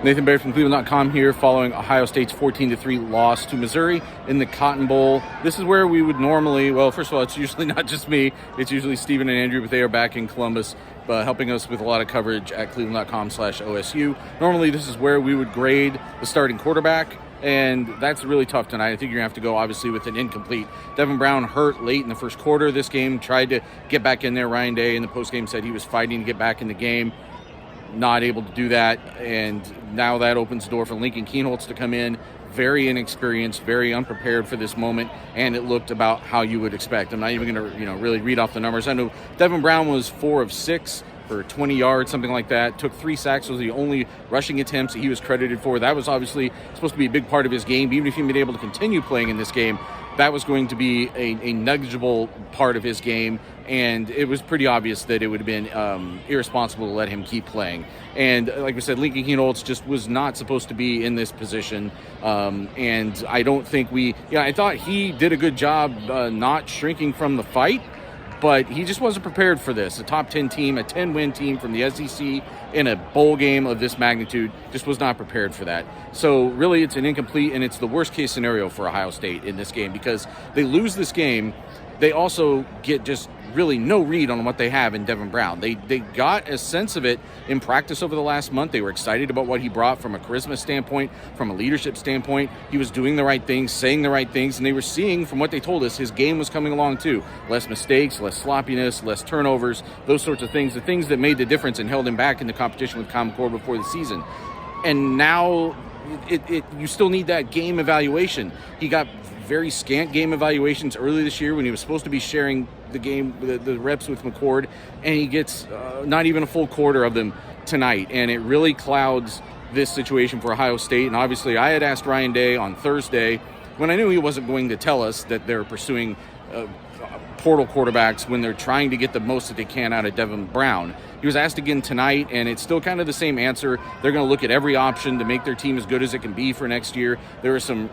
Nathan Baird from cleveland.com here following Ohio State's 14-3 loss to Missouri in the Cotton Bowl. This is where we would normally, well, first of all, it's usually not just me. It's usually Stephen and Andrew, but they are back in Columbus helping us with a lot of coverage at cleveland.com/OSU. Normally, this is where we would grade the starting quarterback, and that's really tough tonight. I think you're going to have to go, obviously, with an incomplete. Devin Brown hurt late in the first quarter of this game, tried to get back in there. Ryan Day in the postgame said he was fighting to get back in the game. Not able to do that, and now that opens the door for Lincoln Kienholz to come in, very inexperienced, very unprepared for this moment, and it looked about how you would expect. I'm not even going to, really read off the numbers. I know Devin Brown was 4 of 6 for 20 yards, something like that. Took 3 sacks, was the only rushing attempts that he was credited for. That was obviously supposed to be a big part of his game. Even if he'd been able to continue playing in this game, that was going to be a negligible part of his game, and it was pretty obvious that it would have been irresponsible to let him keep playing. And like I said, Lincoln Kienholz just was not supposed to be in this position, and I don't think I thought he did a good job not shrinking from the fight, but he just wasn't prepared for this. A top 10 team, a 10-win team from the SEC in a bowl game of this magnitude just was not prepared for that. So really it's an incomplete, and it's the worst case scenario for Ohio State in this game because they lose this game. They also get just really no read on what they have in Devin Brown. They got a sense of it in practice over the last month. They were excited about what he brought from a charisma standpoint, from a leadership standpoint. He was doing the right things, saying the right things, and they were seeing from what they told us his game was coming along too. Less mistakes, less sloppiness, less turnovers, those sorts of things, the things that made the difference and held him back in the competition with Common Core before the season. And now you still need that game evaluation. He got very scant game evaluations early this year when he was supposed to be sharing the game, the reps with McCord, and he gets not even a full quarter of them tonight. And it really clouds this situation for Ohio State. And obviously I had asked Ryan Day on Thursday when I knew he wasn't going to tell us that they're pursuing portal quarterbacks when they're trying to get the most that they can out of Devin Brown. He was asked again tonight, and it's still kind of the same answer. They're going to look at every option to make their team as good as it can be for next year. There are some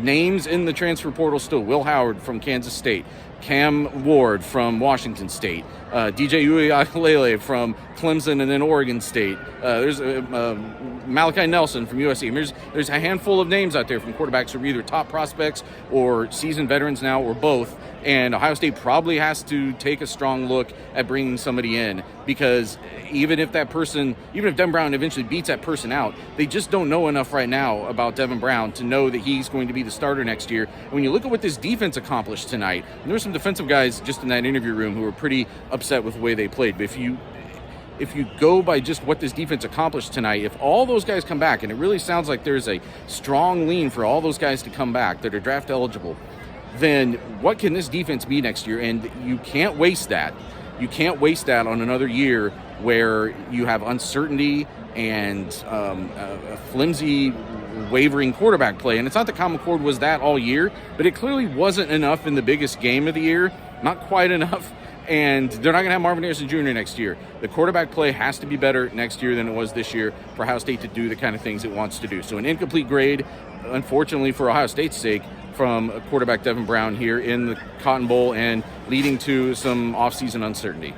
names in the transfer portal still. Will Howard from Kansas State, Cam Ward from Washington State, DJ Uiagalelei from Clemson and then Oregon State. There's Malachi Nelson from USC. I mean, there's a handful of names out there from quarterbacks who are either top prospects or seasoned veterans now or both. And Ohio State probably has to take a strong look at bringing somebody in because even if Devin Brown eventually beats that person out, they just don't know enough right now about Devin Brown to know that he's going to be the starter next year. And when you look at what this defense accomplished tonight, and there were some defensive guys just in that interview room who were pretty upset with the way they played. But if you go by just what this defense accomplished tonight, if all those guys come back, and it really sounds like there's a strong lean for all those guys to come back that are draft eligible, then what can this defense be next year? And you can't waste that. You can't waste that on another year where you have uncertainty and a flimsy, wavering quarterback play. And it's not that Common Core was that all year, but it clearly wasn't enough in the biggest game of the year. Not quite enough. And they're not going to have Marvin Harrison Jr. next year. The quarterback play has to be better next year than it was this year for Ohio State to do the kind of things it wants to do. So an incomplete grade, unfortunately for Ohio State's sake, from quarterback Devin Brown here in the Cotton Bowl and leading to some offseason uncertainty.